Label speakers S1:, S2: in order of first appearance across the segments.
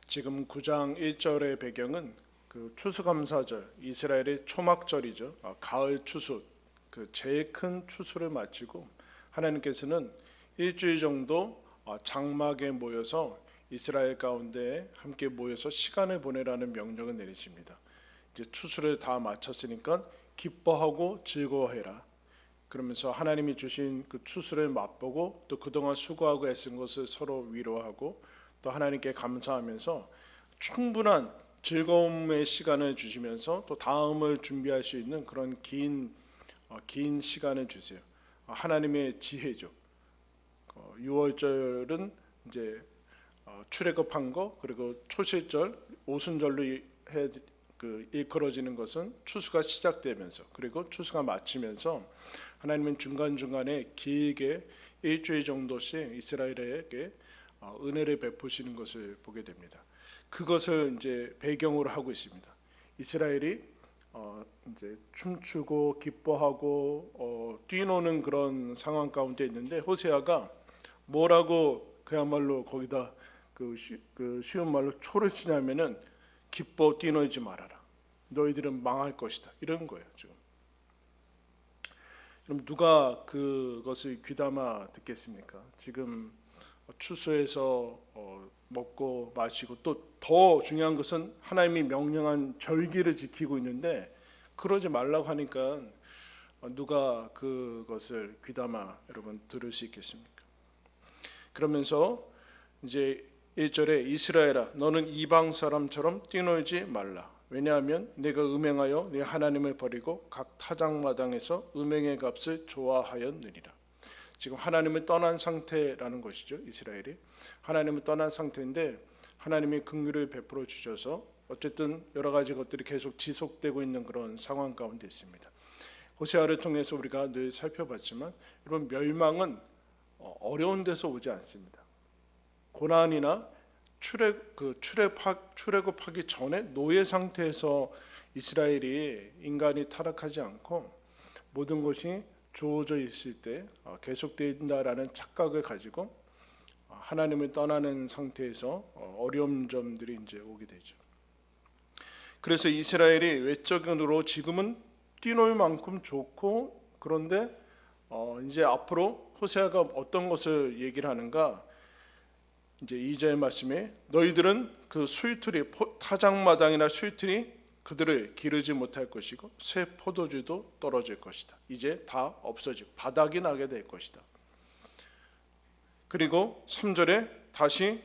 S1: 지금 9장 1절의 배경은 그 추수감사절, 이스라엘의 초막절이죠. 가을 추수, 그 제일 큰 추수를 마치고 하나님께서는 일주일 정도 장막에 모여서 이스라엘 가운데 함께 모여서 시간을 보내라는 명령을 내리십니다. 이제 추수를 다 마쳤으니까 기뻐하고 즐거워해라. 그러면서 하나님이 주신 그 추수를 맛보고 또 그동안 수고하고 애쓴 것을 서로 위로하고 또 하나님께 감사하면서 충분한 즐거움의 시간을 주시면서 또 다음을 준비할 수 있는 그런 긴 시간을 주세요. 하나님의 지혜죠. 6월절은 이제 출애굽한 거, 그리고 초실절 오순절로 일컬어지는 것은 추수가 시작되면서 그리고 추수가 마치면서 하나님은 중간중간에 길게 일주일 정도씩 이스라엘에게 은혜를 베푸시는 것을 보게 됩니다. 그것을 이제 배경으로 하고 있습니다. 이스라엘이 이제 춤추고 기뻐하고 뛰노는 그런 상황 가운데 있는데 호세아가 뭐라고 그야말로 거기다 그 쉬운 말로 초를 치냐면은 기뻐 뛰놀지 말아라. 너희들은 망할 것이다. 이런 거예요. 지금. 그럼 누가 그것을 귀담아 듣겠습니까? 지금 추수해서 먹고 마시고 또 더 중요한 것은 하나님이 명령한 절기를 지키고 있는데 그러지 말라고 하니까 누가 그것을 귀담아 여러분 들을 수 있겠습니까? 그러면서 이제 1절에 이스라엘아 너는 이방 사람처럼 뛰놀지 말라. 왜냐하면 내가 음행하여 내 하나님을 버리고 각 타작마당에서 음행의 값을 좋아하였느니라. 지금 하나님을 떠난 상태라는 것이죠. 이스라엘이 하나님을 떠난 상태인데 하나님이 긍휼을 베풀어 주셔서 어쨌든 여러 가지 것들이 계속 지속되고 있는 그런 상황 가운데 있습니다. 호세아를 통해서 우리가 늘 살펴봤지만 여러분 멸망은 어려운 데서 오지 않습니다. 고난이나 출애굽하기 전에 노예 상태에서 이스라엘이 인간이 타락하지 않고 모든 것이 주어져 있을 때 계속된다라는 착각을 가지고 하나님을 떠나는 상태에서 어려운 점들이 이제 오게 되죠. 그래서 이스라엘이 외적으로 지금은 뛰놀 만큼 좋고 그런데 이제 앞으로 호세아가 어떤 것을 얘기를 하는가? 이제 2절 말씀에 너희들은 그 수위틀이 타작마당이나 수위틀이 그들을 기르지 못할 것이고 새 포도주도 떨어질 것이다. 이제 다 없어지고 바닥이 나게 될 것이다. 그리고 3절에 다시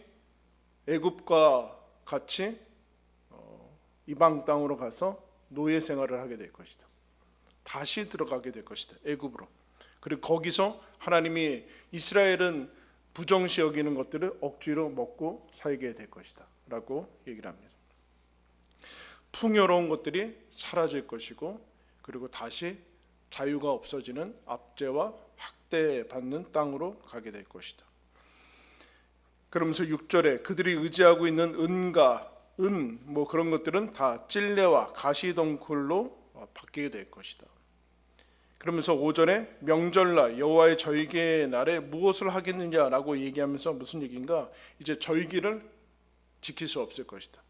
S1: 애굽과 같이 이방 땅으로 가서 노예 생활을 하게 될 것이다. 다시 들어가게 될 것이다. 애굽으로. 그리고 거기서 하나님이 이스라엘은 부정시 여기는 것들을 억지로 먹고 살게 될 것이다 라고 얘기를 합니다. 풍요로운 것들이 사라질 것이고 그리고 다시 자유가 없어지는 압제와 학대받는 땅으로 가게 될 것이다. 그러면서 6절에 그들이 의지하고 있는 은과 뭐 그런 것들은 다 찔레와 가시덩굴로 바뀌게 될 것이다. 그러면서 5절에 명절날 여호와의 절기의 날에 무엇을 하겠느냐라고 얘기하면서 무슨 얘기인가? 이제 절기를 지킬 수 없을 것이다.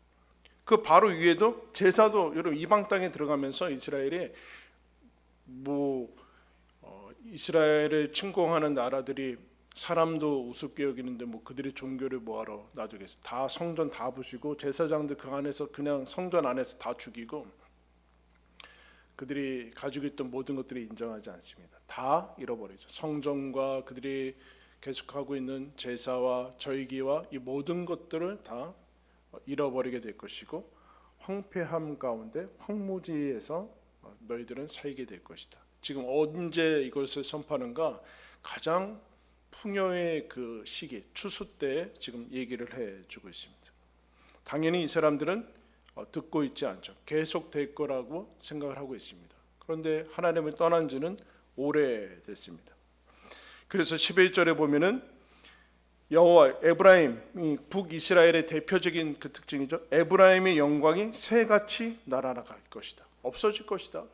S1: 그 바로 위에도 제사도 여러분 이방 땅에 들어가면서 이스라엘이 이스라엘을 침공하는 나라들이 사람도 우습게 여기는데 그들의 종교를 뭐하러 놔두겠어? 다 성전 다 부시고 제사장들 그 안에서 그냥 성전 안에서 다 죽이고 그들이 가지고 있던 모든 것들이 인정하지 않습니다. 다 잃어버리죠. 성전과 그들이 계속하고 있는 제사와 절기와 이 모든 것들을 다 잃어버리게 될 것이고 황폐함 가운데 황무지에서 너희들은 살게 될 것이다. 지금 언제 이것을 선포하는가? 가장 풍요의 그 시기 추수 때 지금 얘기를 해주고 있습니다. 당연히 이 사람들은 듣고 있지 않죠. 계속 될 거라고 생각을 하고 있습니다. 그런데 하나님을 떠난 지는 오래됐습니다. 그래서 11절에 보면은 여호와 에브라임 북이스라엘의 대표적인 그 특징이죠. 에브라임의 영광이 새같이 날아갈 것이다. 없어질 것이다.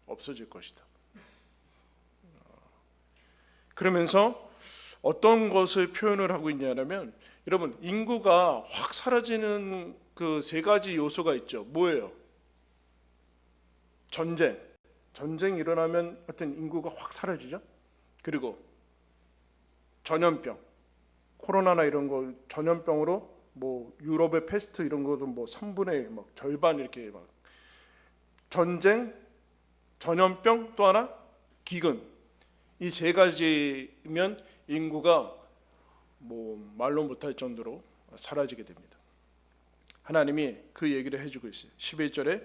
S1: 없어질 것이다. 그러면서 어떤 것을 표현을 하고 있냐면, 여러분, 인구가 확 사라지는 그 세 가지 요소가 있죠. 뭐예요? 전쟁 일어나면 하여튼 인구가 확 사라지죠. 그리고 전염병, 코로나나 이런 거 전염병으로 뭐 유럽의 패스트 이런 거도 뭐 3분의 막 절반 이렇게 막 전쟁, 전염병, 또 하나 기근, 이 세 가지면 인구가 뭐 말로 못할 정도로 사라지게 됩니다. 하나님이 그 얘기를 해주고 있어요. 11절에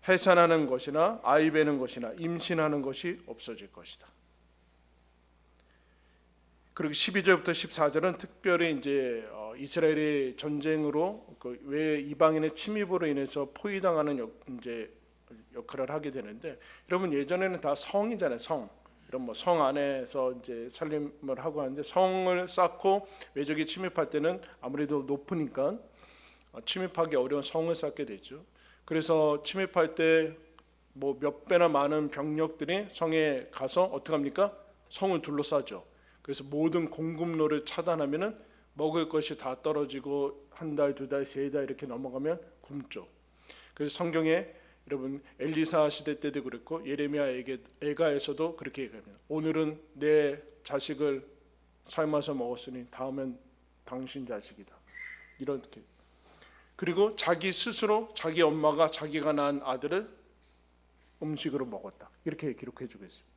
S1: 해산하는 것이나 아이 베는 것이나 임신하는 것이 없어질 것이다. 그리고 12절부터 14절은 특별히 이제 이스라엘의 전쟁으로 그 외 이방인의 침입으로 인해서 포위당하는 이제 역할을 하게 되는데, 여러분 예전에는 다 성이잖아요. 성. 이런 뭐 성 안에서 이제 살림을 하고 하는데, 성을 쌓고 외적이 침입할 때는 아무래도 높으니까 침입하기 어려운 성을 쌓게 되죠. 그래서 침입할 때 뭐 몇 배나 많은 병력들이 성에 가서 어떻게 합니까? 성을 둘러싸죠. 그래서 모든 공급로를 차단하면은 먹을 것이 다 떨어지고 한 달, 두 달, 세 달 이렇게 넘어가면 굶죠. 그래서 성경에 여러분 엘리사 시대 때도 그랬고 예레미야 애가에서도 그렇게 얘기합니다. 오늘은 내 자식을 삶아서 먹었으니 다음엔 당신 자식이다. 이렇게. 그리고 자기 스스로 자기 엄마가 자기가 낳은 아들을 음식으로 먹었다. 이렇게 기록해 주고 있습니다.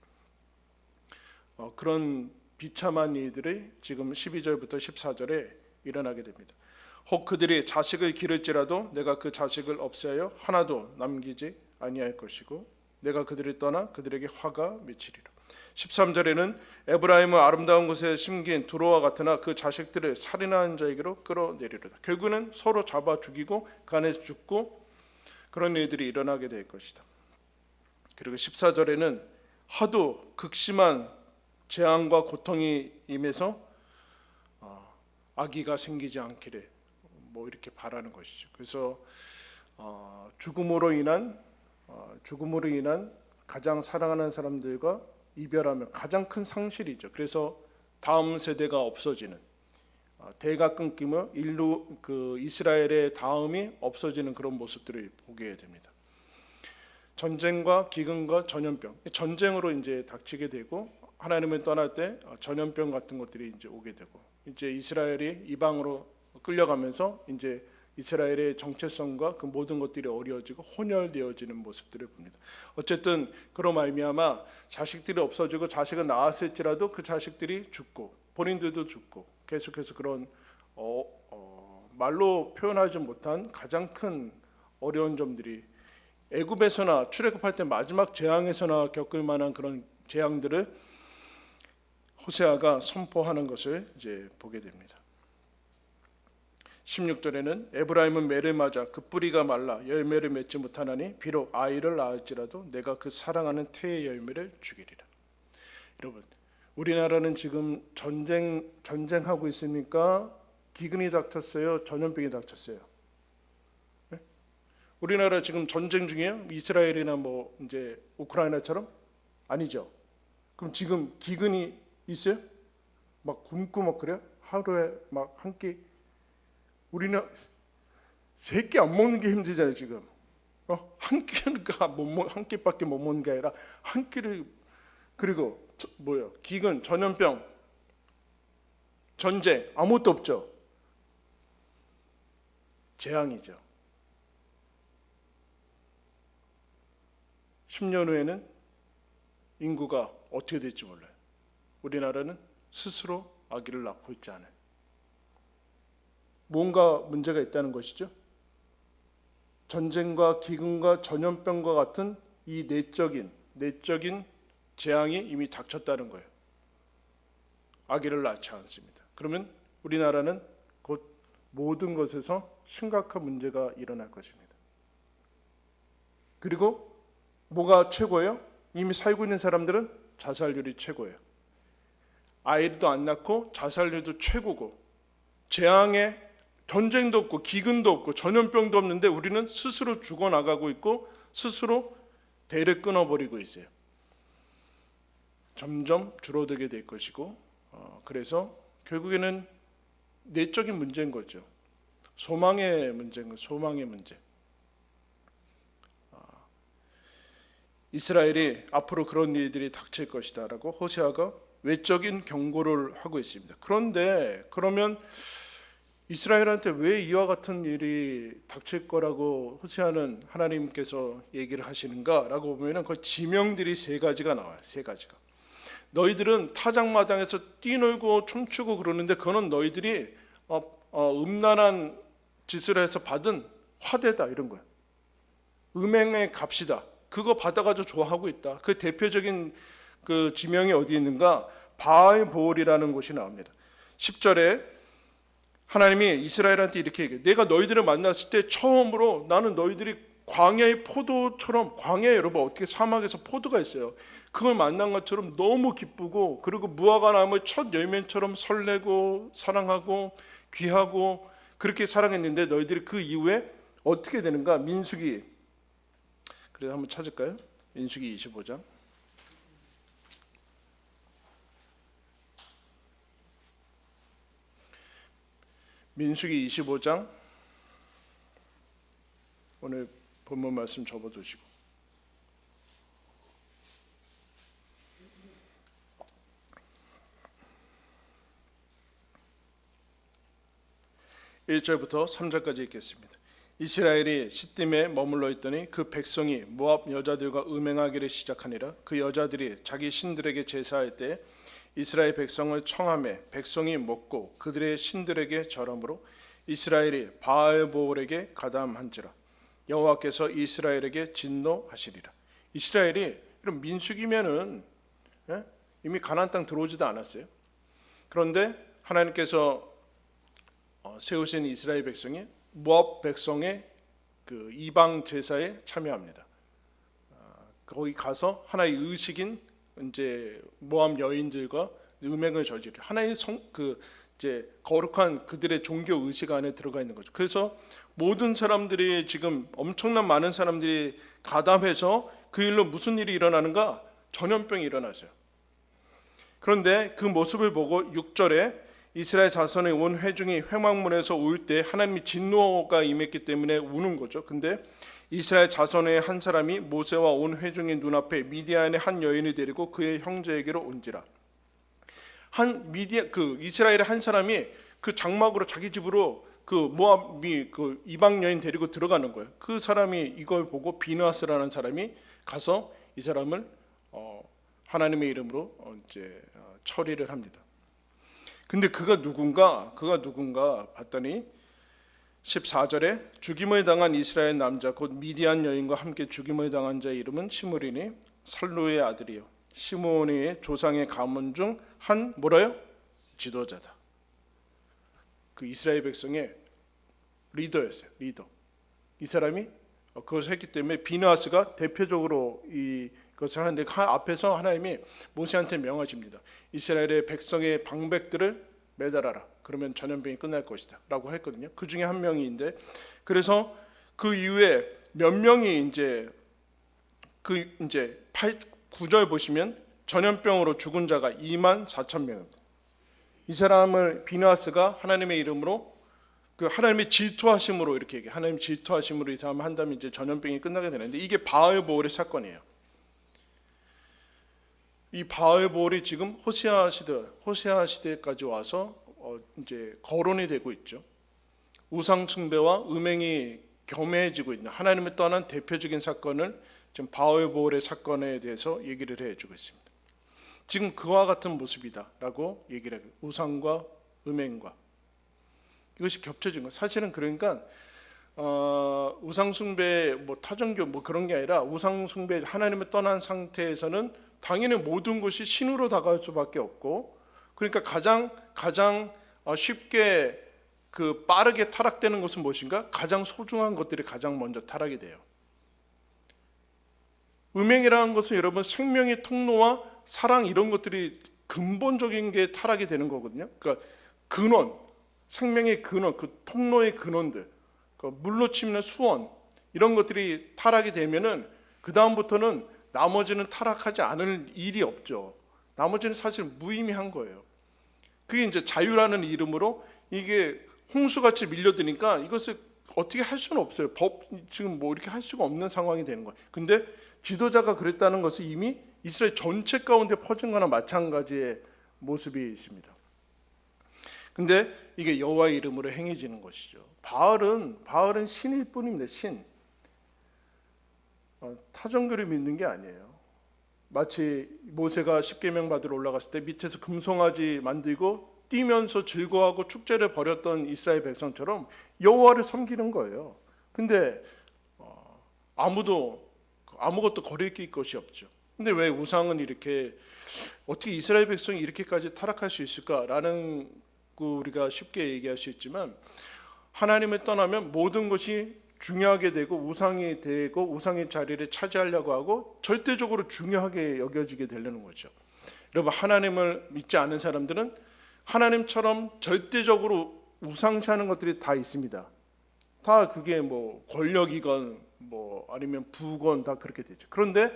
S1: 그런 비참한 일들이 지금 12절부터 14절에 일어나게 됩니다. 혹 그들이 자식을 기를지라도 내가 그 자식을 없애어 하나도 남기지 아니할 것이고 내가 그들을 떠나 그들에게 화가 미치리라. 13절에는 에브라임은 아름다운 곳에 심긴 두로와 같으나 그 자식들을 살인하는 자에게로 끌어내리리라. 결국은 서로 잡아 죽이고 그 안에서 죽고 그런 일들이 일어나게 될 것이다. 그리고 14절에는 하도 극심한 재앙과 고통이 임해서 아기가 생기지 않기를 뭐 이렇게 바라는 것이죠. 그래서 죽음으로 인한 가장 사랑하는 사람들과 이별하면 가장 큰 상실이죠. 그래서 다음 세대가 없어지는, 대가 끊기며 인류 그 이스라엘의 다음이 없어지는 그런 모습들을 보게 됩니다. 전쟁과 기근과 전염병, 전쟁으로 이제 닥치게 되고 하나님을 떠날 때 전염병 같은 것들이 이제 오게 되고, 이제 이스라엘이 이방으로 끌려가면서 이제 이스라엘의 정체성과 그 모든 것들이 어려워지고 혼혈되어지는 모습들을 봅니다. 어쨌든 그로 말미암아 자식들이 없어지고 자식은 낳았을지라도 그 자식들이 죽고 본인들도 죽고 계속해서 그런 말로 표현하지 못한 가장 큰 어려운 점들이 애굽에서나 출애굽할 때 마지막 재앙에서나 겪을 만한 그런 재앙들을 호세아가 선포하는 것을 이제 보게 됩니다. 16절에는 에브라임은 매를 맞아 그 뿌리가 말라 열매를 맺지 못하나니 비록 아이를 낳을지라도 내가 그 사랑하는 태의 열매를 주기리라. 여러분, 우리나라는 지금 전쟁하고 있으니까 기근이 닥쳤어요? 전염병이 닥쳤어요? 네? 우리나라 지금 전쟁 중이에요? 이스라엘이나 뭐 이제 우크라이나처럼? 아니죠. 그럼 지금 기근이 있어요? 막 굶고 막 그래요? 하루에 막 한 끼. 우리는 세 끼 안 먹는 게 힘들잖아요 지금. 한 끼가 한 끼밖에 못 먹는 게 아니라 한 끼를. 그리고 뭐요? 기근, 전염병, 전쟁 아무것도 없죠. 재앙이죠. 10년 후에는 인구가 어떻게 될지 몰라요. 우리나라는 스스로 아기를 낳고 있지 않아요. 뭔가 문제가 있다는 것이죠. 전쟁과 기근과 전염병과 같은 이 내적인 재앙이 이미 닥쳤다는 거예요. 아기를 낳지 않습니다. 그러면 우리나라는 곧 모든 것에서 심각한 문제가 일어날 것입니다. 그리고 뭐가 최고예요? 이미 살고 있는 사람들은 자살률이 최고예요. 아이도 안 낳고 자살률도 최고고, 재앙에 전쟁도 없고 기근도 없고 전염병도 없는데 우리는 스스로 죽어나가고 있고 스스로 대를 끊어버리고 있어요. 점점 줄어들게 될 것이고 그래서 결국에는 내적인 문제인 거죠. 소망의 문제인 거죠. 소망의 문제. 이스라엘이 앞으로 그런 일들이 닥칠 것이다라고 호세아가 외적인 경고를 하고 있습니다. 그런데 그러면 이스라엘한테 왜 이와 같은 일이 닥칠 거라고 호세아는 하나님께서 얘기를 하시는가라고 보면은 그 지명들이 세 가지가 나와요. 세 가지가. 너희들은 타작마당에서 뛰놀고 춤추고 그러는데 그거는 너희들이 음란한 짓을 해서 받은 화대다 이런 거야. 음행의 값이다. 그거 받아가지고 좋아하고 있다. 그 대표적인 그 지명이 어디 있는가? 바알보올이라는 곳이 나옵니다. 10절에 하나님이 이스라엘한테 이렇게 얘기해요. 내가 너희들을 만났을 때 처음으로 나는 너희들이 광야의 포도처럼, 광야에 여러분 어떻게 사막에서 포도가 있어요. 그걸 만난 것처럼 너무 기쁘고, 그리고 무화과 나무의 첫 열매처럼 설레고 사랑하고 귀하고 그렇게 사랑했는데 너희들이 그 이후에 어떻게 되는가? 민수기, 그래서 한번 찾을까요? 민수기 25장. 민수기 25장 오늘 본문 말씀 접어두시고 1절부터 3절까지 읽겠습니다. 이스라엘이 시딤에 머물러 있더니 그 백성이 모압 여자들과 음행하기를 시작하니라. 그 여자들이 자기 신들에게 제사할 때 이스라엘 백성을 청하매 백성이 먹고 그들의 신들에게 절함으로 이스라엘이 바알보올에게 가담한지라. 여호와께서 이스라엘에게 진노하시리라. 이스라엘이 이런 민수기면은 이미 가나안 땅 들어오지도 않았어요. 그런데 하나님께서 세우신 이스라엘 백성이 모압 백성의 그 이방 제사에 참여합니다. 거기 가서 하나의 의식인 이제 모압 여인들과 음행을 저지르 하나의 이제 거룩한 그들의 종교 의식 안에 들어가 있는 거죠. 그래서 모든 사람들이 지금 엄청난 많은 사람들이 가담해서 그 일로 무슨 일이 일어나는가? 전염병이 일어났어요. 그런데 그 모습을 보고 6절에 이스라엘 자손의 온 회중이 회막문에서 울 때 하나님이 진노가 임했기 때문에 우는 거죠. 근데 이스라엘 자손의 한 사람이 모세와 온 회중의 눈앞에 미디안의 한 여인을 데리고 그의 형제에게로 온지라. 이스라엘의 한 사람이 그 장막으로 자기 집으로 그 모압이 그 이방 여인 데리고 들어가는 거예요. 그 사람이 이걸 보고 비느하스라는 사람이 가서 이 사람을 하나님의 이름으로 이제 처리를 합니다. 근데 그가 누군가 봤더니 14절에 죽임을 당한 이스라엘 남자 곧 미디안 여인과 함께 죽임을 당한 자의 이름은 시므리니 살루의 아들이요 시므온의 조상의 가문 중 한 뭐라요? 지도자다. 그 이스라엘 백성의 리더였어요. 리더. 이 사람이 그것을 했기 때문에 비느하스가 대표적으로 이것을 하는데 앞에서 하나님이 모세한테 명하십니다. 이스라엘의 백성의 방백들을 매달아라. 그러면 전염병이 끝날 것이다 라고 했거든요. 그 중에 한 명인데, 그래서 그 이후에 몇 명이 이제 9절 보시면 전염병으로 죽은 자가 24,000명. 이 사람을 비느하스가 하나님의 이름으로 그 하나님의 질투하심으로 이렇게 얘기해. 하나님 질투하심으로 이 사람을 한다면 이제 전염병이 끝나게 되는데, 이게 바알보올의 사건이에요. 이 바알보올이 지금 호세아 시대까지 와서 이제 거론이 되고 있죠. 우상 숭배와 음행이 겸해지고 있는 하나님을 떠난 대표적인 사건을 지금 바알보올의 사건에 대해서 얘기를 해주고 있습니다. 지금 그와 같은 모습이다라고 얘기를 해요. 우상과 음행과 이것이 겹쳐진 거. 사실은 그러니까 우상 숭배 타종교 그런 게 아니라 우상 숭배 하나님을 떠난 상태에서는 당연히 모든 것이 신으로 다가올 수밖에 없고, 그러니까 가장 쉽게 그 빠르게 타락되는 것은 무엇인가? 가장 소중한 것들이 가장 먼저 타락이 돼요. 음행이라는 것은 여러분 생명의 통로와 사랑 이런 것들이 근본적인 게 타락이 되는 거거든요. 그러니까 근원, 생명의 근원, 그 통로의 근원들, 그러니까 물로 치면 수원 이런 것들이 타락이 되면은 그 다음부터는 나머지는 타락하지 않을 일이 없죠. 나머지는 사실 무의미한 거예요. 그게 이제 자유라는 이름으로 이게 홍수같이 밀려드니까 이것을 어떻게 할 수는 없어요. 지금 뭐 이렇게 할 수가 없는 상황이 되는 거예요. 근데 지도자가 그랬다는 것은 이미 이스라엘 전체 가운데 퍼진 거나 마찬가지의 모습이 있습니다. 근데 이게 여호와의 이름으로 행해지는 것이죠. 바알은 신일 뿐입니다. 신. 타종교를 믿는 게 아니에요. 마치 모세가 십계명 받으러 올라갔을 때 밑에서 금송아지 만들고 뛰면서 즐거워하고 축제를 벌였던 이스라엘 백성처럼 여호와를 섬기는 거예요. 근데 아무것도 거릴 것이 없죠. 근데 왜 우상은 이렇게 어떻게 이스라엘 백성이 이렇게까지 타락할 수 있을까라는 우리가 쉽게 얘기할 수 있지만 하나님을 떠나면 모든 것이 중요하게 되고 우상이 되고 우상의 자리를 차지하려고 하고 절대적으로 중요하게 여겨지게 되려는 거죠. 여러분, 하나님을 믿지 않은 사람들은 하나님처럼 절대적으로 우상시하는 것들이 다 있습니다. 다 그게 뭐 권력이건 뭐 아니면 부건 다 그렇게 되죠. 그런데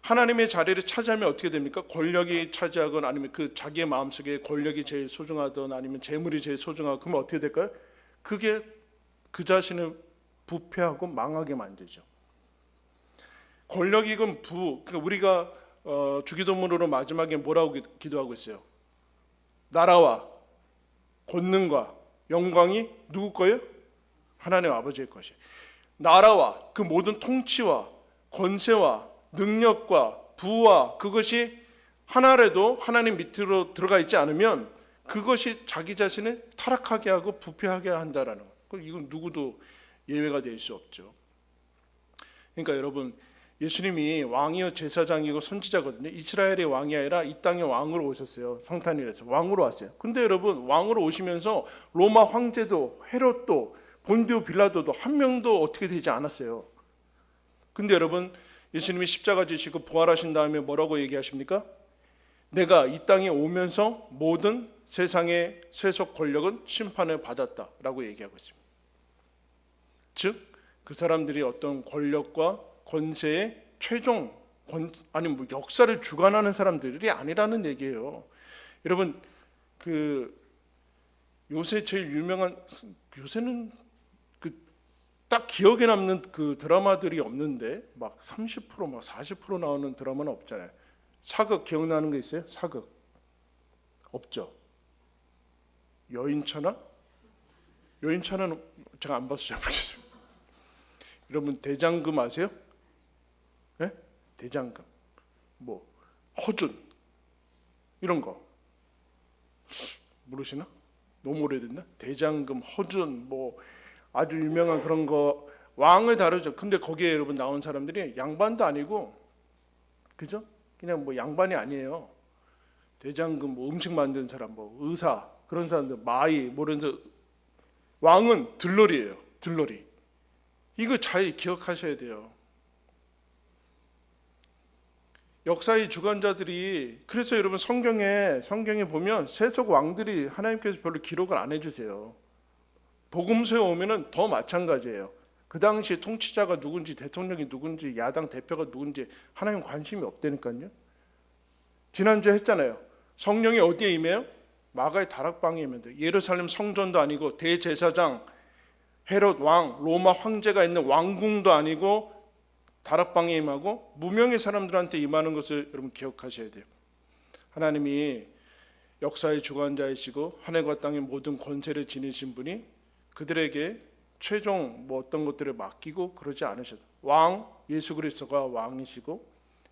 S1: 하나님의 자리를 차지하면 어떻게 됩니까? 권력이 차지하건 아니면 그 자기의 마음속에 권력이 제일 소중하든 아니면 재물이 제일 소중하고 그러면 어떻게 될까요? 그게 그 자신을 부패하고 망하게 만들죠. 권력이건 그러니까 우리가 주기도문으로 마지막에 뭐라고 기도하고 있어요? 나라와 권능과 영광이 누구 거예요? 하나님 아버지의 것이. 나라와 그 모든 통치와 권세와 능력과 부와 그것이 하나라도 하나님 밑으로 들어가 있지 않으면 그것이 자기 자신을 타락하게 하고 부패하게 한다라는 거. 이건 누구도 예외가 될 수 없죠. 그러니까 여러분, 예수님이 왕이요 제사장이고 선지자거든요. 이스라엘의 왕이 아니라 이 땅의 왕으로 오셨어요. 성탄일에서 왕으로 왔어요. 근데 여러분, 왕으로 오시면서 로마 황제도 헤롯도 본디오 빌라도도 한 명도 어떻게 되지 않았어요. 근데 여러분, 예수님이 십자가 지시고 부활하신 다음에 뭐라고 얘기하십니까? 내가 이 땅에 오면서 모든 세상의 세속 권력은 심판을 받았다라고 얘기하고 있습니다. 즉, 그 사람들이 어떤 권력과 권세의 최종 뭐 역사를 주관하는 사람들이 아니라는 얘기예요. 여러분, 그 요새 제일 유명한, 요새는 딱 기억에 남는 그 드라마들이 없는데 막 30% 막 40% 나오는 드라마는 없잖아요. 사극 기억나는 거 있어요? 사극 없죠. 여인천하? 여인천하는 제가 안 봐서 잘 모르겠어요. 여러분, 대장금 아세요? 네? 대장금, 뭐 허준 이런 거 모르시나? 너무 오래됐나? 대장금, 허준, 뭐 아주 유명한 그런 거 왕을 다루죠. 근데 거기에 여러분 나온 사람들이 양반도 아니고, 그죠? 그냥 뭐 양반이 아니에요. 대장금, 뭐 음식 만드는 사람, 뭐 의사 그런 사람들, 마이 뭐 이런 데 왕은 들러리예요. 들러리. 이거 잘 기억하셔야 돼요. 역사의 주관자들이, 그래서 여러분 성경에 보면 세속 왕들이 하나님께서 별로 기록을 안 해주세요. 복음서에 오면은 더 마찬가지예요. 그 당시 통치자가 누군지, 대통령이 누군지, 야당 대표가 누군지 하나님 관심이 없다니까요. 지난주에 했잖아요. 성령이 어디에 임해요? 마가의 다락방에 임해요. 예루살렘 성전도 아니고 대제사장 헤롯 왕, 로마 황제가 있는 왕궁도 아니고 다락방에 임하고 무명의 사람들한테 임하는 것을 여러분 기억하셔야 돼요. 하나님이 역사의 주관자이시고 하늘과 땅의 모든 권세를 지니신 분이 그들에게 최종 뭐 어떤 것들을 맡기고 그러지 않으셔도, 왕 예수 그리스도가 왕이시고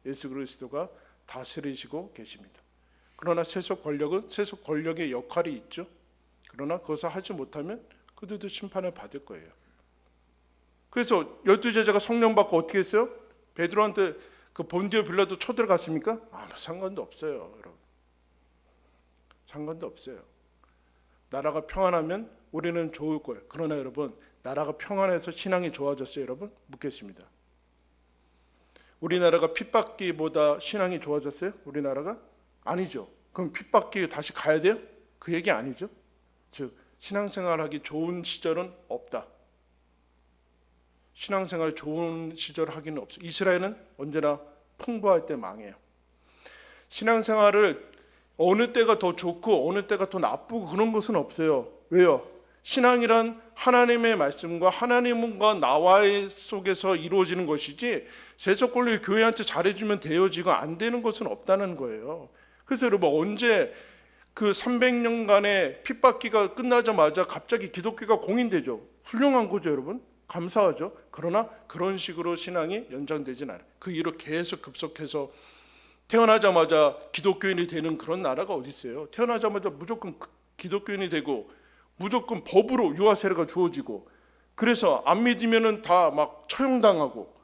S1: 예수 그리스도가 다스리시고 계십니다. 그러나 세속 권력의 역할이 있죠. 그러나 그것을 하지 못하면 그들도 심판을 받을 거예요. 그래서 12제자가 성령 받고 어떻게 했어요? 베드로한테 그 본디오 빌라도 쳐들어갔습니까? 아무 상관도 없어요, 여러분. 상관도 없어요. 나라가 평안하면 우리는 좋을 거예요. 그러나 여러분, 나라가 평안해서 신앙이 좋아졌어요, 여러분? 묻겠습니다. 우리나라가 핍받기보다 신앙이 좋아졌어요? 우리나라가? 아니죠. 그럼 핍받기 다시 가야 돼요? 그 얘기 아니죠. 즉, 신앙생활하기 좋은 시절은 없다. 신앙생활 좋은 시절 하기는 없어요. 이스라엘은 언제나 풍부할 때 망해요. 신앙생활을 어느 때가 더 좋고 어느 때가 더 나쁘고 그런 것은 없어요. 왜요? 신앙이란 하나님의 말씀과 하나님과 나와의 속에서 이루어지는 것이지 세속권리 교회한테 잘해주면 되어지고 안 되는 것은 없다는 거예요. 그래서 여러분 언제 그 300년간의 핍박기가 끝나자마자 갑자기 기독교가 공인되죠. 훌륭한 거죠, 여러분. 감사하죠. 그러나 그런 식으로 신앙이 연장되진 않아요. 그 이후로 계속 급속해서 태어나자마자 기독교인이 되는 그런 나라가 어디 있어요? 태어나자마자 무조건 기독교인이 되고 무조건 법으로 유아 세례가 주어지고 그래서 안 믿으면은 다 막 처형당하고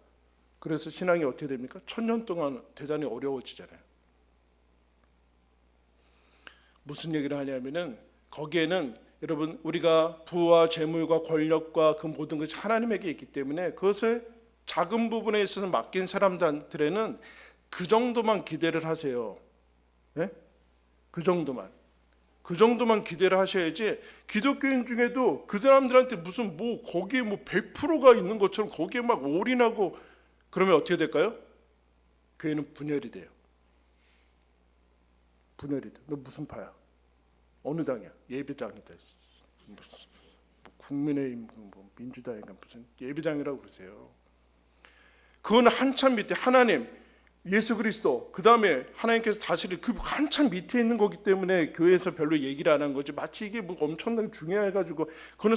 S1: 그래서 신앙이 어떻게 됩니까? 1000년 동안 대단히 어려워지잖아요. 무슨 얘기를 하냐면은 거기에는 여러분 우리가 부와 재물과 권력과 그 모든 것이 하나님에게 있기 때문에 그것을 작은 부분에 있어서 맡긴 사람들에는 그 정도만 기대를 하세요. 네? 그 정도만 기대를 하셔야지. 기독교인 중에도 그 사람들한테 무슨 뭐 거기에 뭐 100%가 있는 것처럼 거기에 막 올인하고 그러면 어떻게 될까요? 교회는 분열이 돼요. 분열이 돼. 너 무슨 파야? 어느 당이야? 예배당이다. 국민의힘, 뭐 민주당인가 무슨 예배당이라고 그러세요. 그건 한참 밑에 하나님, 예수 그리스도, 그 다음에 하나님께서 다스릴 그 한참 밑에 있는 거기 때문에 교회에서 별로 얘기를 안 한 거지. 마치 이게 뭐 엄청나게 중요해가지고 그거는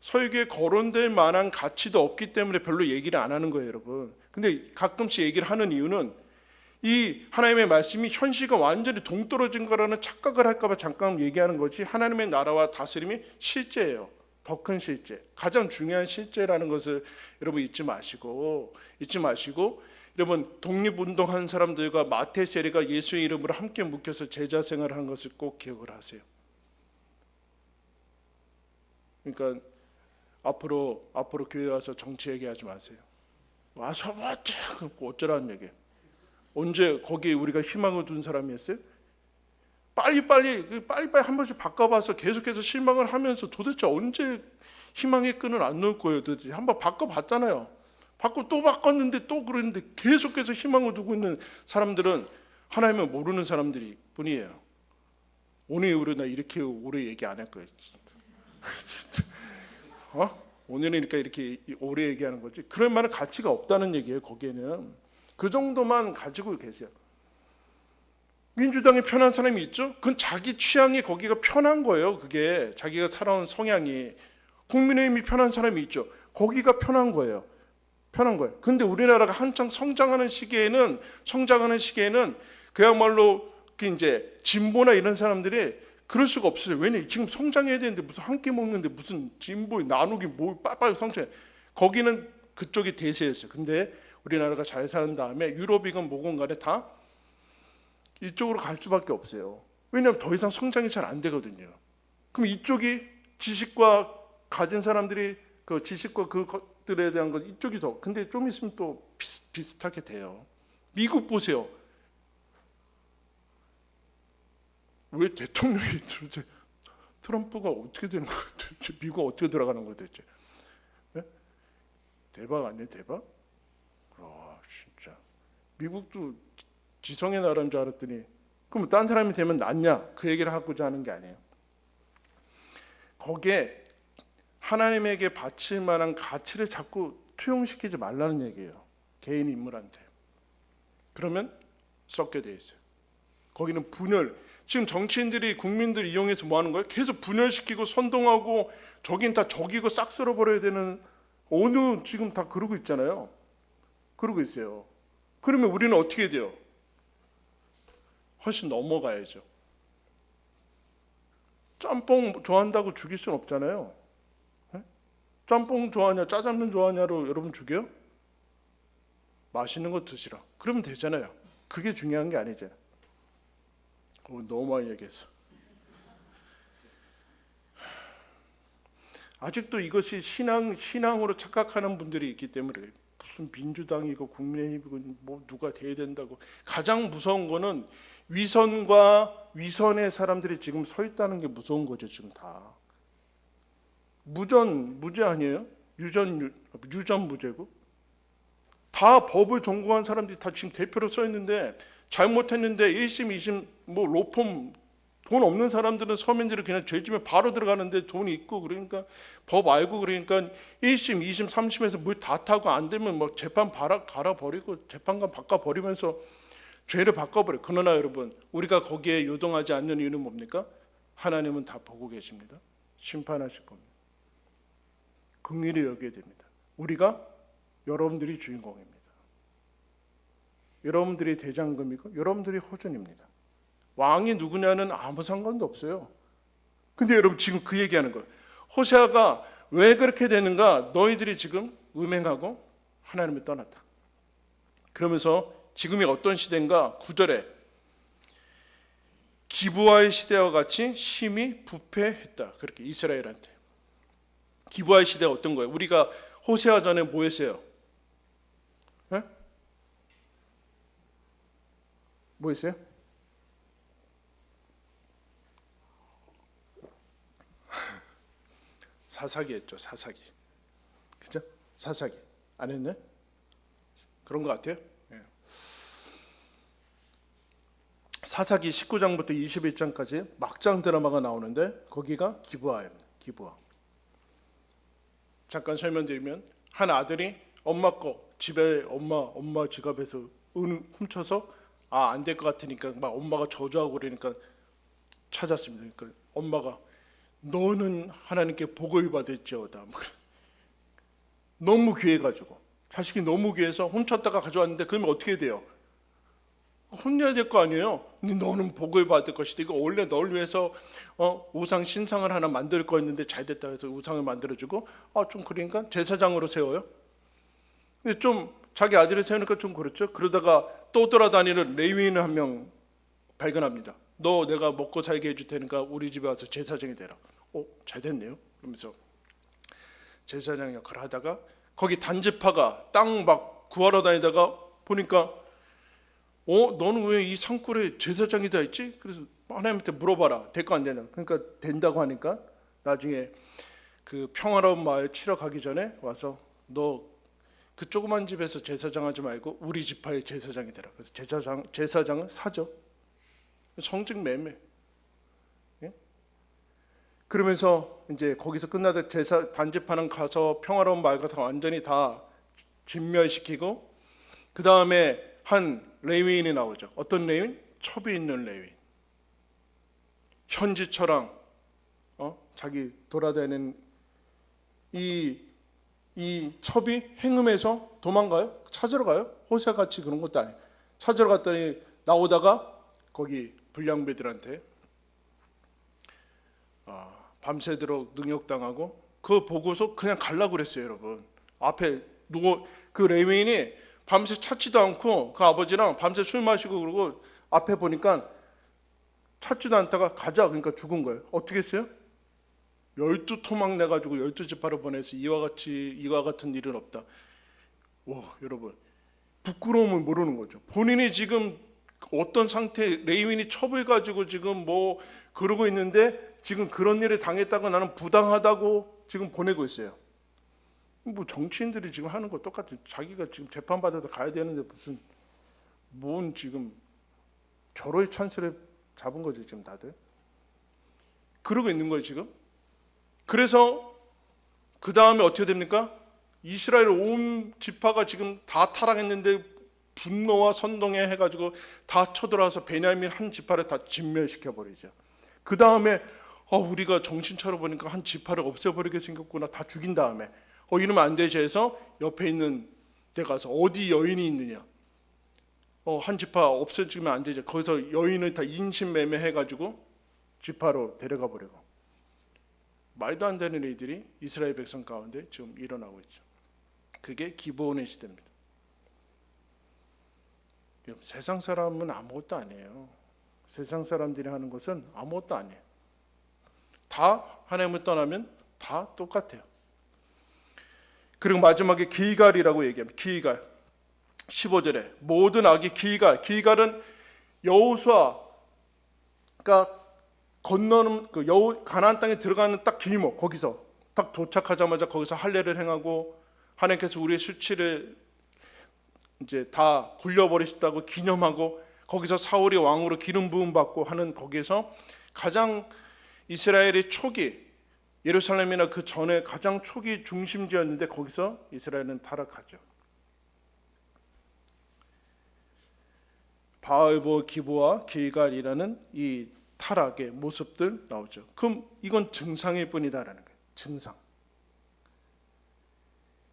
S1: 서유교에 거론될 만한 가치도 없기 때문에 별로 얘기를 안 하는 거예요, 여러분. 근데 가끔씩 얘기를 하는 이유는 이 하나님의 말씀이 현실과 완전히 동떨어진 거라는 착각을 할까 봐 잠깐 얘기하는 거지. 하나님의 나라와 다스림이 실제예요. 더 큰 실제, 가장 중요한 실제라는 것을 여러분 잊지 마시고 여러분 독립운동한 사람들과 마태 세리가 예수의 이름으로 함께 묶여서 제자 생활하는 것을 꼭 기억을 하세요. 그러니까 앞으로 교회 와서 정치 얘기하지 마세요. 와서 어쩌라는 얘기예요. 언제 거기에 우리가 희망을 둔 사람이었어요? 빨리빨리 한 번씩 바꿔봐서 계속해서 실망을 하면서 도대체 언제 희망의 끈을 안 놓을 거예요? 도대체 한번 바꿔봤잖아요. 또 바꿨는데 또 그러는데 계속해서 희망을 두고 있는 사람들은 하나님을 모르는 사람들이 뿐이에요. 오늘 이후로 나 이렇게 오래 얘기 안 할 거예요. 진짜. 오늘은 그러니까 이렇게 오래 얘기하는 거지. 그럴 만한 가치가 없다는 얘기예요. 거기에는 그 정도만 가지고 계세요. 민주당에 편한 사람이 있죠? 그건 자기 취향이 거기가 편한 거예요. 그게 자기가 살아온 성향이. 국민의힘이 편한 사람이 있죠. 거기가 편한 거예요. 근데 우리나라가 한창 성장하는 시기에는 그야말로 이제 진보나 이런 사람들이 그럴 수가 없어요. 왜냐? 지금 성장해야 되는데 무슨 한 끼 먹는데 무슨 진보 나누기 뭐 빨빨 성장. 거기는 그쪽이 대세였어요. 근데 우리나라가 잘 사는 다음에 유럽이건 뭐건 간에 다 이쪽으로 갈 수밖에 없어요. 왜냐하면 더 이상 성장이 잘 안 되거든요. 그럼 이쪽이 지식과 가진 사람들이 그 지식과 그 것들에 대한 것 이쪽이 더. 근데 좀 있으면 또 비슷하게 돼요. 미국 보세요. 왜 대통령이 도대체 트럼프가 어떻게 되는 거예요? 미국 어떻게 들어가는 거예요 대체? 네? 대박 아니에요? 대박? 진짜 미국도 지성의 나라인 줄 알았더니 그럼 딴 사람이 되면 낫냐? 그 얘기를 하고자 하는 게 아니에요. 거기에 하나님에게 바칠 만한 가치를 자꾸 투영시키지 말라는 얘기예요. 개인 인물한테. 그러면 썩게 돼 있어요. 거기는 분열. 지금 정치인들이 국민들 이용해서 뭐 하는 거예요? 계속 분열시키고 선동하고 저긴 다 적이고 싹 쓸어버려야 되는 어느 지금 다 그러고 있잖아요. 그러고 있어요. 그러면 우리는 어떻게 돼요? 훨씬 넘어가야죠. 짬뽕 좋아한다고 죽일 수는 없잖아요. 네? 짬뽕 좋아하냐 짜장면 좋아하냐로 여러분 죽여요? 맛있는 거 드시라. 그러면 되잖아요. 그게 중요한 게 아니잖아요. 너무 많이 얘기했어. 아직도 이것이 신앙으로 착각하는 분들이 있기 때문에 무슨 민주당이고 국민의힘이고 뭐 누가 돼야 된다고. 가장 무서운 거는 위선과 위선의 사람들이 지금 서 있다는 게 무서운 거죠. 지금 다 무죄 아니에요? 유전 무죄고 다 법을 전공한 사람들이 다 지금 대표로 서 있는데 잘못했는데 1심, 2심 뭐 로펌 돈 없는 사람들은 서민들이 그냥 죄 지면 바로 들어가는데 돈이 있고 그러니까 법 알고 그러니까 1심, 2심, 3심에서 물 다 타고 안 되면 뭐 재판 갈아버리고 재판관 바꿔버리면서 죄를 바꿔버려. 그러나 여러분 우리가 거기에 요동하지 않는 이유는 뭡니까? 하나님은 다 보고 계십니다. 심판하실 겁니다. 긍휼히 여겨야 됩니다. 우리가 여러분들이 주인공입니다. 여러분들이 대장금이고 여러분들이 호준입니다. 왕이 누구냐는 아무 상관도 없어요. 근데 여러분 지금 그 얘기하는 거예요. 호세아가 왜 그렇게 되는가? 너희들이 지금 음행하고 하나님을 떠났다. 그러면서 지금이 어떤 시대인가? 9절에 기브아의 시대와 같이 심히 부패했다. 그렇게 이스라엘한테. 기브아의 시대가 어떤 거예요? 우리가 호세아 전에 뭐 했어요? 네? 뭐 했어요? 사사기 했죠. 사사기. 그죠? 사사기. 안 했네? 그런 것 같아요. 예. 사사기 19장부터 21장까지 막장 드라마가 나오는데 거기가 기브아입니다. 기브아. 잠깐 설명드리면 한 아들이 엄마 거 집에 엄마 지갑에서 은 훔쳐서 안 될 것 같으니까 막 엄마가 저주하고 그러니까 찾았습니다. 그러니까 엄마가 너는 하나님께 복을 받을지어다. 너무 귀해가지고 자식이 너무 귀해서 훔쳤다가 가져왔는데 그러면 어떻게 돼요? 혼내야 될 거 아니에요. 근데 너는 복을 받을 것이다. 이거 원래 널 위해서 우상 신상을 하나 만들 거였는데 잘 됐다 해서 우상을 만들어주고 좀 그러니까 제사장으로 세워요. 근데 좀 자기 아들을 세우니까 좀 그렇죠. 그러다가 또 돌아다니는 레위인 한 명 발견합니다. 너 내가 먹고 살게 해줄 테니까 우리 집에 와서 제사장이 되라. 잘 됐네요. 그러면서 제사장 역할을 하다가 거기 단지파가 땅 막 구하러 다니다가 보니까 너는 왜 이 산골에 제사장이다 했지? 그래서 하나님한테 물어봐라. 될 거 안 되냐? 그러니까 된다고 하니까 나중에 그 평화로운 마을 치러 가기 전에 와서 너 그 조그만 집에서 제사장 하지 말고 우리 지파의 제사장이 되라. 그래서 제사장은 사죠. 성직 매매. 예? 그러면서 이제 거기서 끝나서 단지파는 가서 평화로운 마을 가서 완전히 다 진멸시키고 그 다음에 한 레위인이 나오죠. 어떤 레위인? 첩이 있는 레위인. 현지처랑 자기 돌아다니는 이 첩이 행음해서 도망가요? 찾으러 가요? 호세같이 그런 것도 아니에요. 찾으러 갔더니 나오다가 거기 불량배들한테 밤새도록 능욕당하고 그거 보고서 그냥 가려고 그랬어요. 여러분 앞에 그 레위인이 밤새 찾지도 않고 그 아버지랑 밤새 술 마시고 그러고 앞에 보니까 찾지도 않다가 가자 그러니까 죽은 거예요. 어떻게 했어요? 12토막 내가지고 12지파를 보내서 이와 같은 일은 없다. 와 여러분 부끄러움을 모르는 거죠. 본인이 지금 어떤 상태 레위인이 첩을 가지고 지금 뭐 그러고 있는데 지금 그런 일을 당했다고 나는 부당하다고 지금 보내고 있어요. 뭐 정치인들이 지금 하는 거 똑같아. 자기가 지금 재판 받아서 가야 되는데 무슨 뭔 지금 절호의 찬스를 잡은 거지 지금 다들. 그러고 있는 거예요 지금. 그래서 그 다음에 어떻게 됩니까? 이스라엘 온 지파가 지금 다 타락했는데 분노와 선동에 해가지고 다 쳐들어와서 베냐민 한 지파를 다 진멸시켜 버리죠. 그 다음에 우리가 정신 차려 보니까 한 지파를 없애버리게 생겼구나. 다 죽인 다음에 이러면 안 되지 해서 옆에 있는 데 가서 어디 여인이 있느냐. 한 지파 없애주면 안 되죠. 거기서 여인을 다 인신매매 해가지고 지파로 데려가 버리고. 말도 안 되는 일들이 이스라엘 백성 가운데 지금 일어나고 있죠. 그게 기브온의 시대입니다. 세상 사람은 아무것도 아니에요. 세상 사람들이 하는 것은 아무것도 아니에요. 다 하나님을 떠나면 다 똑같아요. 그리고 마지막에 길갈이라고 얘기합니다. 길갈 15절에 모든 악이 길갈은 여호수아가 건너는 가나안 땅에 들어가는 딱 길목 거기서 딱 도착하자마자 거기서 할례를 행하고 하나님께서 우리의 수치를 이제 다 굴려버리셨다고 기념하고 거기서 사울이 왕으로 기름 부음 받고 하는 거기에서 가장 이스라엘의 초기, 예루살렘이나 그 전에 가장 초기 중심지였는데 거기서 이스라엘은 타락하죠. 바알보 기브와 길갈이라는 이 타락의 모습들 나오죠. 그럼 이건 증상일 뿐이다라는 거예요. 증상.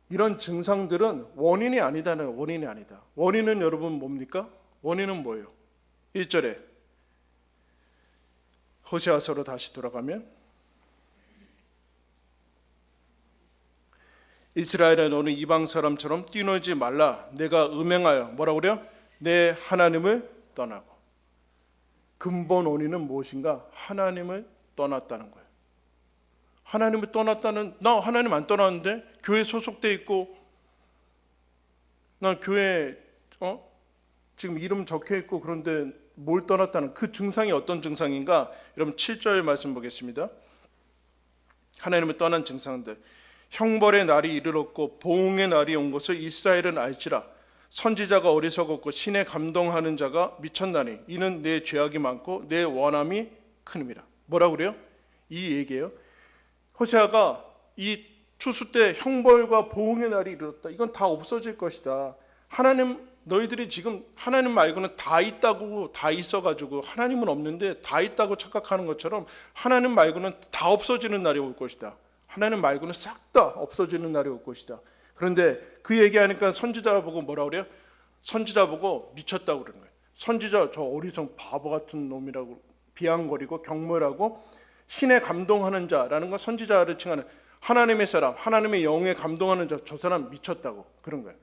S1: 이런 증상들은 원인이 아니다는 원인이 아니다. 원인은 여러분 뭡니까? 원인은 뭐예요? 1절에 호세아서로 다시 돌아가면 이스라엘아 너는 이방 사람처럼 뛰놀지 말라. 내가 음행하여 뭐라고 그래요? 내 하나님을 떠나고. 근본 원인은 무엇인가? 하나님을 떠났다는 거예요. 하나님을 떠났다는, 나 하나님 안 떠났는데 교회 소속돼 있고 나 교회 지금 이름 적혀 있고 그런데 뭘 떠났다는 그 증상이 어떤 증상인가? 여러분 7절 말씀 보겠습니다. 하나님을 떠난 증상들. 형벌의 날이 이르렀고 보응의 날이 온 것을 이스라엘은 알지라. 선지자가 어리석었고 신에 감동하는 자가 미쳤나니 이는 내 죄악이 많고 내 원함이 크니라. 뭐라고 그래요? 이 얘기예요. 호세아가 이 추수 때 형벌과 보응의 날이 이르렀다. 이건 다 없어질 것이다. 하나님, 너희들이 지금 하나님 말고는 다 있다고, 다 있어가지고 하나님은 없는데 다 있다고 착각하는 것처럼 하나님 말고는 다 없어지는 날이 올 것이다. 하나님 말고는 싹 다 없어지는 날이 올 것이다. 그런데 그 얘기하니까 선지자 보고 뭐라고 그래요? 선지자 보고 미쳤다고 그러는 거예요. 선지자 저 어리석 바보 같은 놈이라고 비아냥거리고 경멸하고 신에 감동하는 자라는 건 선지자를 칭하는 하나님의 사람, 하나님의 영에 감동하는 자, 저 사람 미쳤다고 그런 거예요.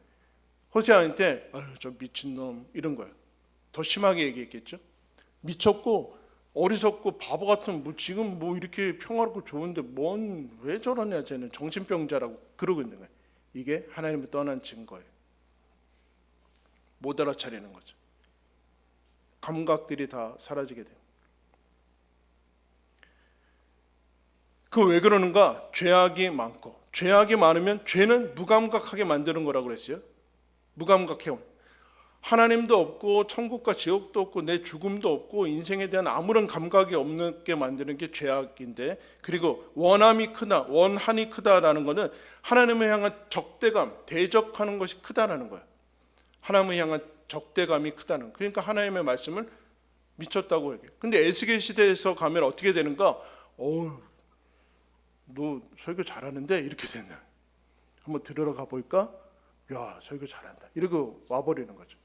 S1: 호세아한테 저 미친놈 이런 거예요. 더 심하게 얘기했겠죠. 미쳤고 어리석고 바보 같은 지금 이렇게 평화롭고 좋은데 왜 저러냐 쟤는 정신병자라고 그러고 있는 거예요. 이게 하나님을 떠난 증거예요. 못 알아차리는 거죠. 감각들이 다 사라지게 돼요. 그 왜 그러는가? 죄악이 많고 죄악이 많으면 죄는 무감각하게 만드는 거라고 그랬어요. 무감각해요. 하나님도 없고 천국과 지옥도 없고 내 죽음도 없고 인생에 대한 아무런 감각이 없게 만드는 게 죄악인데, 그리고 원함이 크다, 원한이 크다라는 것은 하나님을 향한 적대감, 대적하는 것이 크다라는 거예요. 하나님을 향한 적대감이 크다는 거예요. 그러니까 하나님의 말씀을 미쳤다고 얘기해요. 근데 에스겔 시대에서 가면 어떻게 되는가? 너 설교 잘하는데 이렇게 되네. 한번 들으러 가볼까? 야, 설교 잘한다. 이러고 와버리는 거죠.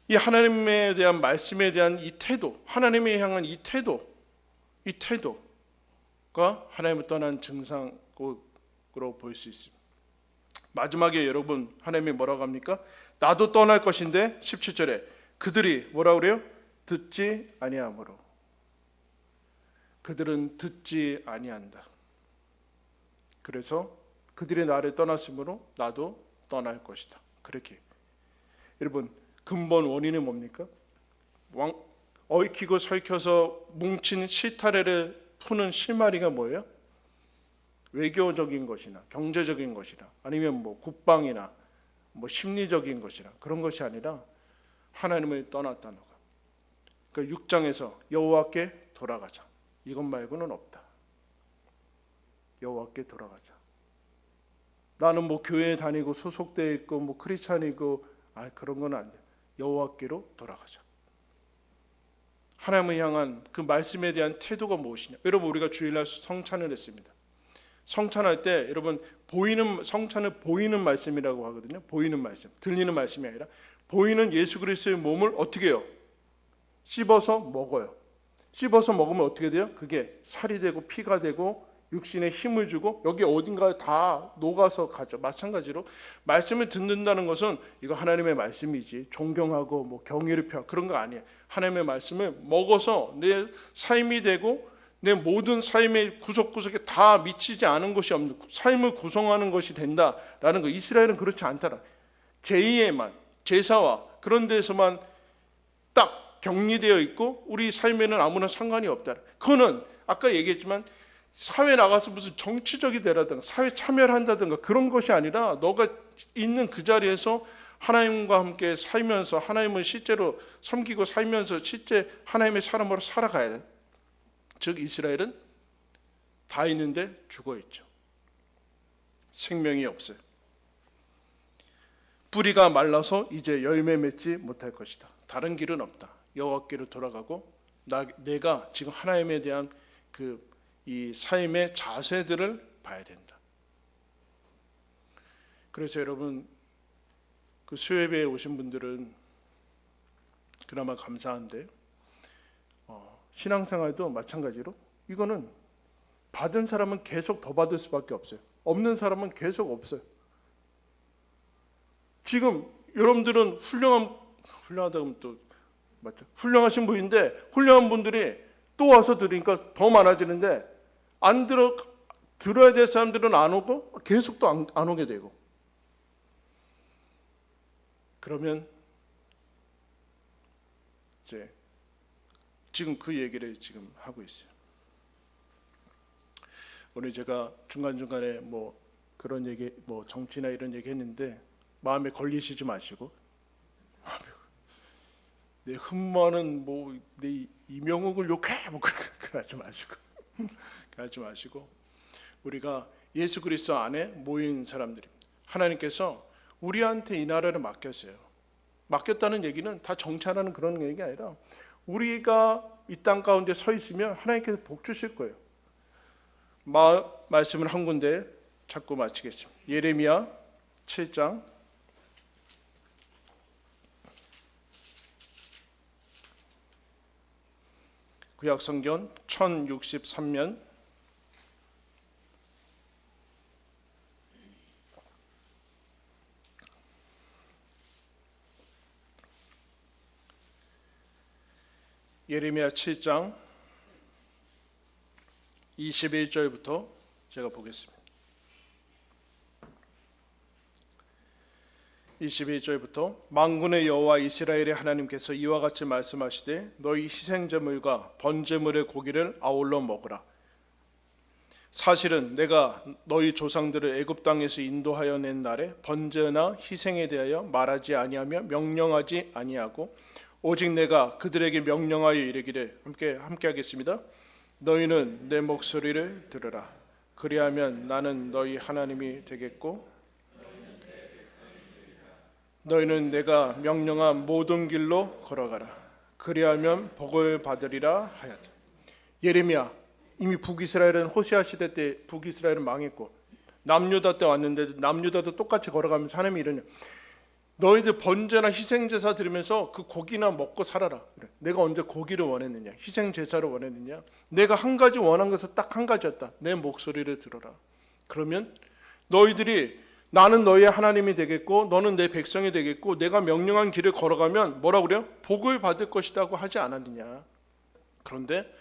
S1: 이 하나님에 대한 말씀에 대한 이 태도, 하나님에 향한 이 태도가 하나님을 떠난 증상으로 볼 수 있습니다. 마지막에 여러분 하나님이 뭐라고 합니까? 나도 떠날 것인데 17절에 그들이 뭐라고 그래요? 듣지 아니하므로. 그들은 듣지 아니한다. 그래서 그들이 나를 떠났으므로 나도 떠날 것이다. 그렇게. 여러분 근본 원인이 뭡니까? 얽히고 설켜서 뭉친 실타래를 푸는 실마리가 뭐예요? 외교적인 것이나 경제적인 것이나 아니면 국방이나 심리적인 것이나 그런 것이 아니라 하나님을 떠났다는 거. 그러니까 6장에서 여호와께 돌아가자. 이것 말고는 없다. 여호와께 돌아가자. 나는 교회에 다니고 소속돼 있고 크리스찬이고 그런 건 안 돼. 여호와께로 돌아가자. 하나님을 향한 그 말씀에 대한 태도가 무엇이냐? 여러분 우리가 주일날 성찬을 했습니다. 성찬할 때 여러분 성찬을 보이는 말씀이라고 하거든요. 보이는 말씀, 들리는 말씀이 아니라 보이는 예수 그리스도의 몸을 어떻게 해요? 씹어서 먹어요. 씹어서 먹으면 어떻게 돼요? 그게 살이 되고 피가 되고 육신에 힘을 주고 여기 어딘가에 다 녹아서 가죠. 마찬가지로 말씀을 듣는다는 것은 이거 하나님의 말씀이지 존경하고 경의를 표 그런 거 아니에요. 하나님의 말씀을 먹어서 내 삶이 되고 내 모든 삶의 구석구석에 다 미치지 않은 것이 없는 삶을 구성하는 것이 된다라는 거. 이스라엘은 그렇지 않더라. 제의에만 제사와 그런 데서만 딱 격리되어 있고 우리 삶에는 아무런 상관이 없다. 그거는 아까 얘기했지만 사회 나가서 무슨 정치적이 되라든가 사회 참여를 한다든가 그런 것이 아니라 너가 있는 그 자리에서 하나님과 함께 살면서 하나님을 실제로 섬기고 살면서 실제 하나님의 사람으로 살아가야 돼. 즉 이스라엘은 다 있는데 죽어 있죠. 생명이 없어요. 뿌리가 말라서 이제 열매 맺지 못할 것이다. 다른 길은 없다. 여호와께로 돌아가고 내가 지금 하나님에 대한 이 삶의 자세들을 봐야 된다. 그래서 여러분 그 수요예배에 오신 분들은 그나마 감사한데 신앙생활도 마찬가지로 이거는 받은 사람은 계속 더 받을 수밖에 없어요. 없는 사람은 계속 없어요. 지금 여러분들은 훌륭하다 그러면 또 맞죠? 훌륭하신 분인데 훌륭한 분들이 또 와서 들으니까 더 많아지는데 들어야 될 사람들은 안 오고 계속 또 안 오게 되고 그러면 이제 지금 그 얘기를 지금 하고 있어요. 오늘 제가 중간중간에 뭐 그런 얘기 뭐 정치나 이런 얘기 했는데 마음에 걸리시지 마시고 내 흠모하는 뭐 내 이명욱을 욕해 뭐 그러지 마시고 그러지 마시고 우리가 예수 그리스도 안에 모인 사람들입니다. 하나님께서 우리한테 이 나라를 맡겼어요. 맡겼다는 얘기는 다 정찰하는 그런 얘기가 아니라 우리가 이 땅 가운데 서 있으면 하나님께서 복 주실 거예요. 말씀을 한 군데 찾고 마치겠습니다. 예레미야 7장 구약성경 1063면 예레미야 7장 21절부터 제가 보겠습니다. 21절부터 만군의 여호와 이스라엘의 하나님께서 이와 같이 말씀하시되 너희 희생제물과 번제물의 고기를 아울러 먹으라. 사실은 내가 너희 조상들을 애굽 땅에서 인도하여 낸 날에 번제나 희생에 대하여 말하지 아니하며 명령하지 아니하고 오직 내가 그들에게 명령하여 이르기를 함께 하겠습니다. 너희는 내 목소리를 들으라. 그리하면 나는 너희 하나님이 되겠고 너희는 내가 명령한 모든 길로 걸어가라. 그리하면 복을 받으리라 하였다. 예레미야 이미 북이스라엘은 호세아 시대 때 북이스라엘은 망했고 남유다 때 왔는데 남유다도 똑같이 걸어가면서 하나님이 이러냐. 너희들 번제나 희생제사 드리면서 그 고기나 먹고 살아라. 그래. 내가 언제 고기를 원했느냐 희생제사를 원했느냐. 내가 한 가지 원한 것은 딱 한 가지였다. 내 목소리를 들어라. 그러면 너희들이 나는 너희의 하나님이 되겠고 너는 내 백성이 되겠고 내가 명령한 길을 걸어가면 뭐라고 그래요? 복을 받을 것이라고 하지 않았느냐. 그런데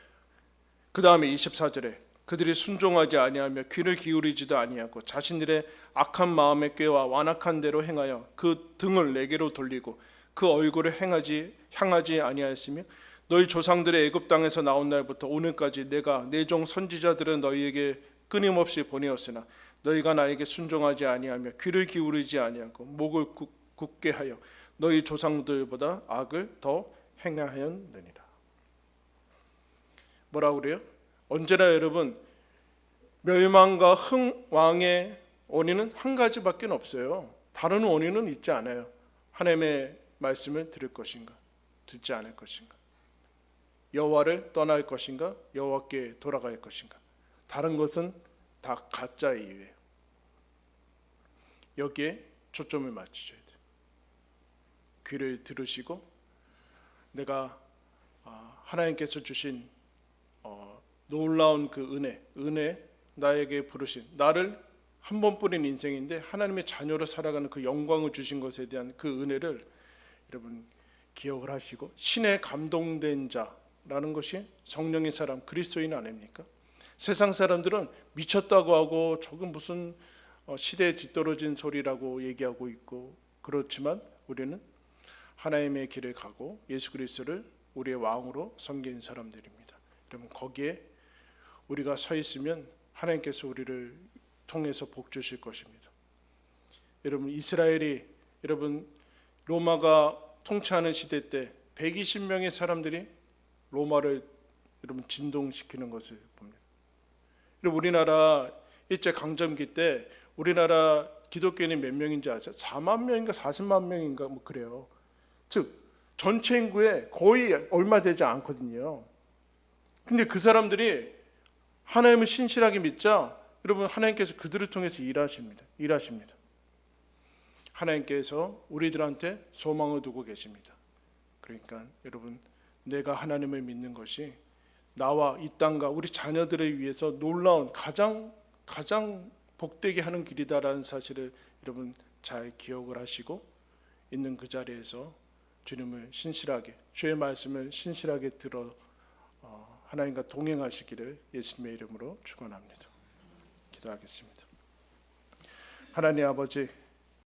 S1: 그 다음에 24절에 그들이 순종하지 아니하며 귀를 기울이지도 아니하고 자신들의 악한 마음에 꾀와 완악한 대로 행하여 그 등을 내게로 돌리고 그 얼굴을 향하지 아니하였으며 너희 조상들의 애굽 땅에서 나온 날부터 오늘까지 내가 내 종 선지자들은 너희에게 끊임없이 보내었으나 너희가 나에게 순종하지 아니하며 귀를 기울이지 아니하고 목을 굳게 하여 너희 조상들보다 악을 더 행하였느니라. 뭐라고 그래요? 언제나 여러분 멸망과 흥왕의 원인은 한 가지밖에 없어요. 다른 원인은 있지 않아요. 하나님의 말씀을 들을 것인가 듣지 않을 것인가, 여호와를 떠날 것인가 여호와께 돌아갈 것인가. 다른 것은 다 가짜 이유예요. 여기에 초점을 맞추셔야 돼요. 귀를 들으시고 내가 하나님께서 주신 놀라운 그 은혜 나에게 부르신 나를 한 번뿐인 인생인데 하나님의 자녀로 살아가는 그 영광을 주신 것에 대한 그 은혜를 여러분 기억을 하시고 신의 감동된 자라는 것이 성령의 사람 그리스도인 아닙니까? 세상 사람들은 미쳤다고 하고 저건 무슨 시대에 뒤떨어진 소리라고 얘기하고 있고 그렇지만 우리는 하나님의 길을 가고 예수 그리스도를 우리의 왕으로 섬기는 사람들입니다. 여러분 거기에 우리가 서 있으면 하나님께서 우리를 통해서 복 주실 것입니다. 여러분 이스라엘이 여러분 로마가 통치하는 시대 때 120명의 사람들이 로마를 여러분 진동시키는 것을 봅니다. 그리고 우리나라 일제 강점기 때 우리나라 기독교인이 몇 명인지 아세요? 4만 명인가 40만 명인가 뭐 그래요. 즉 전체 인구의 거의 얼마 되지 않거든요. 근데 그 사람들이 하나님을 신실하게 믿자 여러분 하나님께서 그들을 통해서 일하십니다. 하나님께서 우리들한테 소망을 두고 계십니다. 그러니까 여러분 내가 하나님을 믿는 것이 나와 이 땅과 우리 자녀들을 위해서 놀라운 가장 복되게 하는 길이다라는 사실을 여러분 잘 기억을 하시고 있는 그 자리에서 주님을 신실하게 주의 말씀을 신실하게 들어 하나님과 동행하시기를 예수님의 이름으로 축원합니다. 기도하겠습니다. 하나님 아버지